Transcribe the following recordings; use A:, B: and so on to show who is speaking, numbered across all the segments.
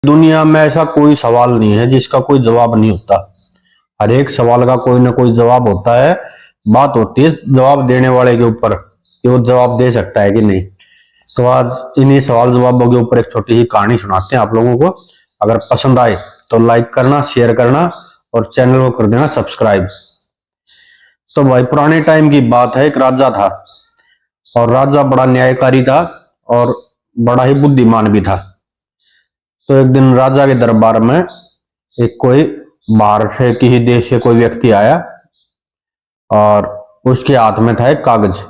A: दुनिया में ऐसा कोई सवाल नहीं है जिसका कोई जवाब नहीं होता। हर एक सवाल का कोई ना कोई जवाब होता है। बात होती है जवाब देने वाले के ऊपर कि वो जवाब दे सकता है कि नहीं। तो आज इन्हीं सवाल जवाबों के ऊपर एक छोटी सी कहानी सुनाते हैं आप लोगों को। अगर पसंद आए तो लाइक करना, शेयर करना और चैनल को कर देना सब्सक्राइब। तो भाई पुराने टाइम की बात है, एक राजा था और राजा बड़ा न्यायकारी था और बड़ा ही बुद्धिमान भी था। तो एक दिन राजा के दरबार में एक कोई बाहर से किसी देश से कोई व्यक्ति आया और उसके हाथ में था एक कागज।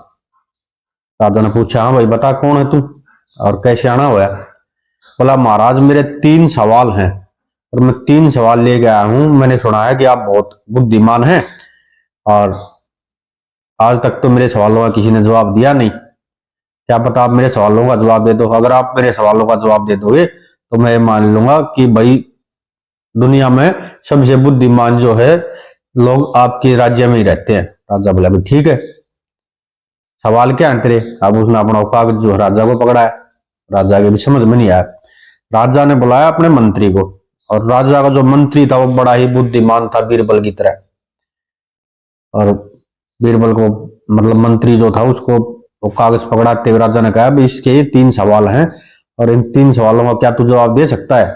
A: राजा ने पूछा, हाँ भाई बता कौन है तू और कैसे आना हुआ? बोला, महाराज मेरे 3 सवाल हैं और मैं 3 सवाल लेके आया हूं। मैंने सुना है कि आप बहुत बुद्धिमान हैं और आज तक तो मेरे सवालों का किसी ने जवाब दिया नहीं। क्या पता आप मेरे सवालों का जवाब दे दो। अगर आप मेरे सवालों का जवाब दे दोगे तो मैं मान लूंगा कि भाई दुनिया में सबसे बुद्धिमान जो है लोग आपके राज्य में ही रहते हैं। राजा बोला भी ठीक है, सवाल क्या है तेरे? अब उसने अपना कागज जो राजा को पकड़ा है। राजा के भी समझ में नहीं आया। राजा ने बुलाया अपने मंत्री को और राजा का जो मंत्री था वो बड़ा ही बुद्धिमान था, बीरबल की तरह। और बीरबल को मतलब मंत्री जो था उसको वो कागज पकड़ाते हुए राजा ने कहा, भी इसके 3 सवाल हैं और इन 3 सवालों का क्या तू जवाब दे सकता है?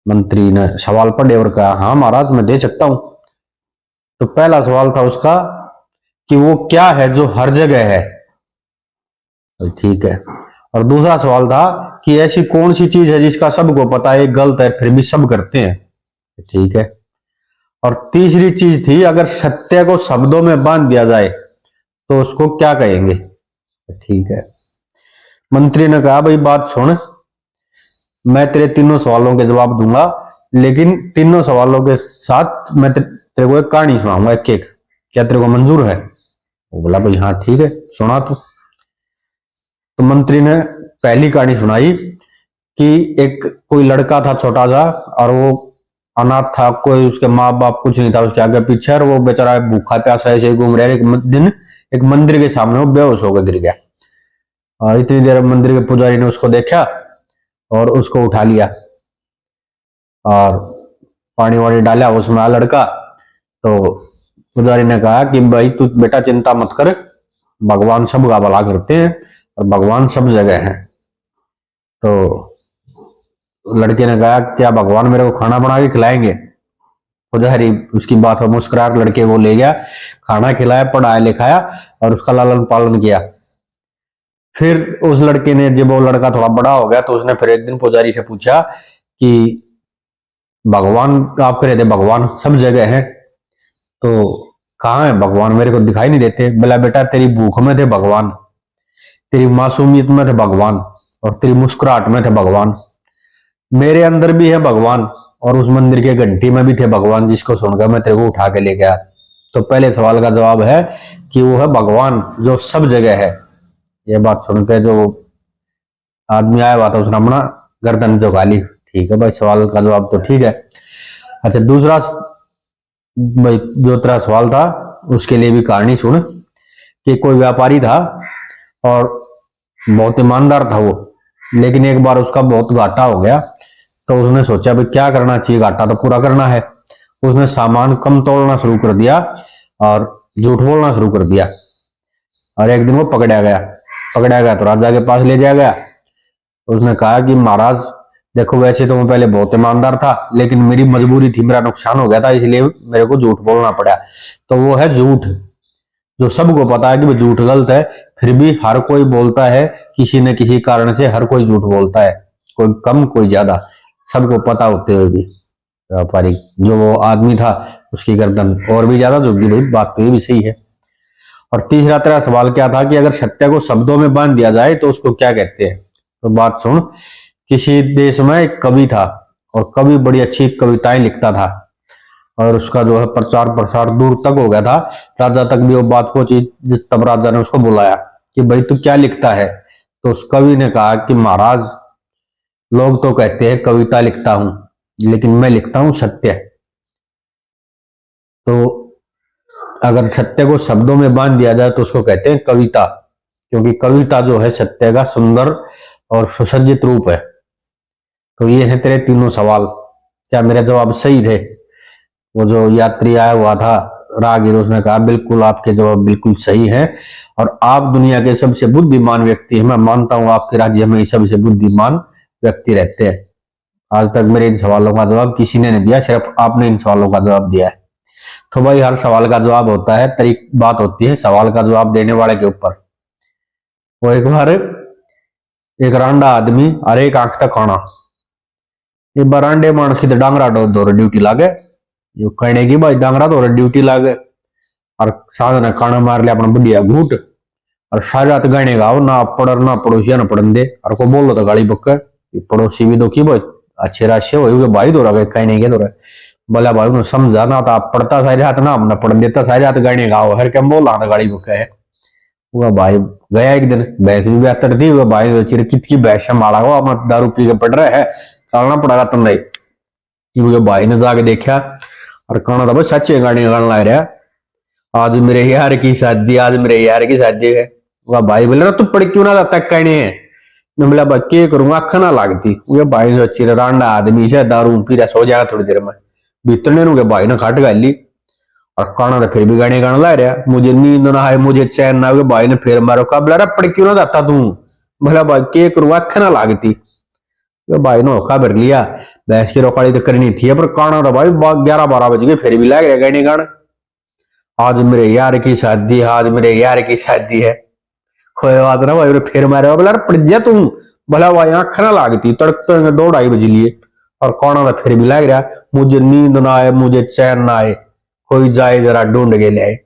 A: मंत्री ने सवाल पढ़े और कहा, हाँ महाराज मैं दे सकता हूं। तो पहला सवाल था उसका कि वो क्या है जो हर जगह है? ठीक है। और दूसरा सवाल था कि ऐसी कौन सी चीज है जिसका सबको पता है गलत है फिर भी सब करते हैं? ठीक है। और तीसरी चीज थी, अगर सत्य को शब्दों में बांध दिया जाए तो उसको क्या कहेंगे? ठीक है। मंत्री ने कहा, भाई बात सुन, मैं तेरे 3 सवालों के जवाब दूंगा लेकिन 3 सवालों के साथ मैं तेरे को एक कहानी सुनाऊंगा एक एक। क्या तेरे को मंजूर है? वो बोला, भाई हाँ ठीक है सुना तू। तो मंत्री ने पहली कहानी सुनाई कि एक कोई लड़का था छोटा सा और वो अनाथ था, कोई उसके माँ बाप कुछ नहीं था उसके आगे पीछे, और वो बेचारा भूखा प्यासा ऐसे ही घूम रहा है। एक दिन एक मंदिर के सामने वो बेहोश होकर गिर गया और इतनी देर मंदिर के पुजारी ने उसको देखा और उसको उठा लिया और पानी वानी डाला, उसमें आया लड़का। तो पुजारी ने कहा कि भाई तू बेटा चिंता मत कर, भगवान सब का भला करते हैं और भगवान सब जगह हैं। तो लड़के ने कहा, क्या भगवान मेरे को खाना बना के खिलाएंगे? पुजारी उसकी बात पर मुस्कुराकर लड़के को ले गया, खाना खिलाया, पढ़ाया लिखाया और उसका लालन पालन किया। फिर उस लड़के ने, जब वो लड़का थोड़ा बड़ा हो गया तो उसने फिर एक दिन पुजारी से पूछा कि भगवान आप कह रहे थे भगवान सब जगह है, तो कहाँ है भगवान? मेरे को दिखाई नहीं देते। बोला, बेटा तेरी भूख में थे भगवान, तेरी मासूमियत में थे भगवान और तेरी मुस्कुराहट में थे भगवान। मेरे अंदर भी है भगवान और उस मंदिर के घंटी में भी थे भगवान, जिसको सुनकर मैं तेरे को उठा के ले गया। तो पहले सवाल का जवाब है कि वो है भगवान जो सब जगह है। ये बात सुनकर जो आदमी आया हुआ था उसने अपना गर्दन झुका ली। ठीक है भाई, सवाल का जवाब तो ठीक है। अच्छा, दूसरा भाई जो तेरा सवाल था उसके लिए भी कहानी सुन कि कोई व्यापारी था और बहुत ईमानदार था वो, लेकिन एक बार उसका बहुत घाटा हो गया। तो उसने सोचा भाई क्या करना चाहिए, घाटा तो पूरा करना है। उसने सामान कम तोड़ना शुरू कर दिया और झूठ बोलना शुरू कर दिया। और एक दिन वो पकड़ा गया तो राजा के पास ले जाया गया। उसने कहा कि महाराज देखो, वैसे तो मैं पहले बहुत ईमानदार था लेकिन मेरी मजबूरी थी, मेरा नुकसान हो गया था, इसलिए मेरे को झूठ बोलना पड़ा। तो वो है झूठ, जो सबको पता है कि वो झूठ गलत है फिर भी हर कोई बोलता है, किसी न किसी कारण से हर कोई झूठ बोलता है, कोई कम कोई ज्यादा, सबको पता होते हुए भी। व्यापारी जो वो आदमी था उसकी गर्दन और भी ज्यादा झुक गई। भाई बात तो ये भी सही है। और तीसरा तेरा सवाल क्या था कि अगर सत्य को शब्दों में बांध दिया जाए तो उसको क्या कहते हैं? तो बात सुन, किसी देश में एक कवि था और कवि बड़ी अच्छी कविताएं लिखता था और उसका जो है प्रचार प्रसार दूर तक हो गया था। राजा तक भी वो बात पहुंची, तब राजा ने उसको बुलाया कि भाई तू क्या लिखता है? तो उस कवि ने कहा कि महाराज लोग तो कहते हैं कविता लिखता हूं लेकिन मैं लिखता हूं सत्य। तो अगर सत्य को शब्दों में बांध दिया जाए तो उसको कहते हैं कविता, क्योंकि कविता जो है सत्य का सुंदर और सुसज्जित रूप है। तो ये है तेरे तीनों सवाल। क्या मेरे जवाब सही थे? वो जो यात्री आया हुआ था राहगीर, उसने कहा बिल्कुल आपके जवाब बिल्कुल सही है और आप दुनिया के सबसे बुद्धिमान व्यक्ति हैं। मैं मानता हूं आपके राज्य में ही सबसे बुद्धिमान व्यक्ति रहते हैं। आज तक मेरे इन सवालों का जवाब किसी ने नहीं दिया, सिर्फ आपने इन सवालों का जवाब दिया है। तो भाई हर सवाल का जवाब होता है, बात होती है सवाल का जवाब देने वाले के ऊपर। वो एक बार एक रांडा आदमी और एक आंख तक खाना, ये बरांडे मानस की डांगरा दौरे ड्यूटी लागे, यो कहने की भाई डांगरा दौरे ड्यूटी लागे और साध ने खाना मार लिया अपना बढ़िया घूट और सारी रात गाने गाओ, ना पढ़ ना पड़ोसिया ना पढ़न दे और को बोलो तो गाली बक्का। पड़ोसी भी तो की भाई अच्छे राशि हो भाई दौरा गए कहने के दौरा बोला भाई उन्हें समझा ना तो आप पढ़ता सारी रात ना अपना पढ़न देता सारी रात गाने गाओ, हर क्या बोला ना गाली बक्का है। वो भाई गया एक दिन, भैंस भी बेहतर थी, वो भाई चिर कित की भैंस मारा हुआ मैं दारू पी के पड़ रहा है, चलना पड़ेगा तुम नहीं। भाई ने जाके देखा और कहना था भाई सच्चे गाने गाने लग रहा, आज मेरे यार की शादी, आज मेरे यार की शादी है। वह भाई बोले ना तू पढ़ क्यों ना जाता कहने है, बोला भाई के करूंगा अख ना लागती। वो भाई सोची रांडा आदमी से दारू पी रहा सो जाएगा थोड़ी देर में, भीतर ने भाई ने खाट गाल ली और काना तो फिर भी गाने गाने ला रहा, मुझे नींद ना आए मुझे चैन ना आए। भाई ने फिर मारो का बोला पढ़ क्यों ना जाता तू, बोला भाई के करूंगा अख ना लागती। भाई ने औखा भर लिया, भैंस की रोकाड़ी तो करनी थी पर काना तो भाई 11-12 बज गए फिर भी लग रहा गाने गाने। आज मेरे यार की शादी है, आज मेरे यार की शादी है, कोई बात ना भाई फिर मारे बोला पड़ जा तू, बोला भाई आंख ना लागती, तड़कते 2-2:30 बज लिए और काना तो फिर भी लग रहा मुझे नींद ना आए मुझे चैन ना आए, कोई जाए जरा ढूंढ के ले आए।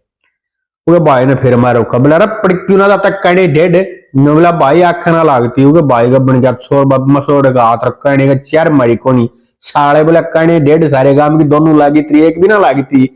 A: वो भाई ने फिर मारो बोला पड़ क्यों ना जाता कहने डेढ़, बोला भाई आंख ना लागती। भाई का बन गया छोर बाप मसोड़ का हाथ रख कहने का चार मारी कोनी साले, बोला कहने डेढ़ सारे गांव की दोनों लागी थी एक भी ना लागी थी।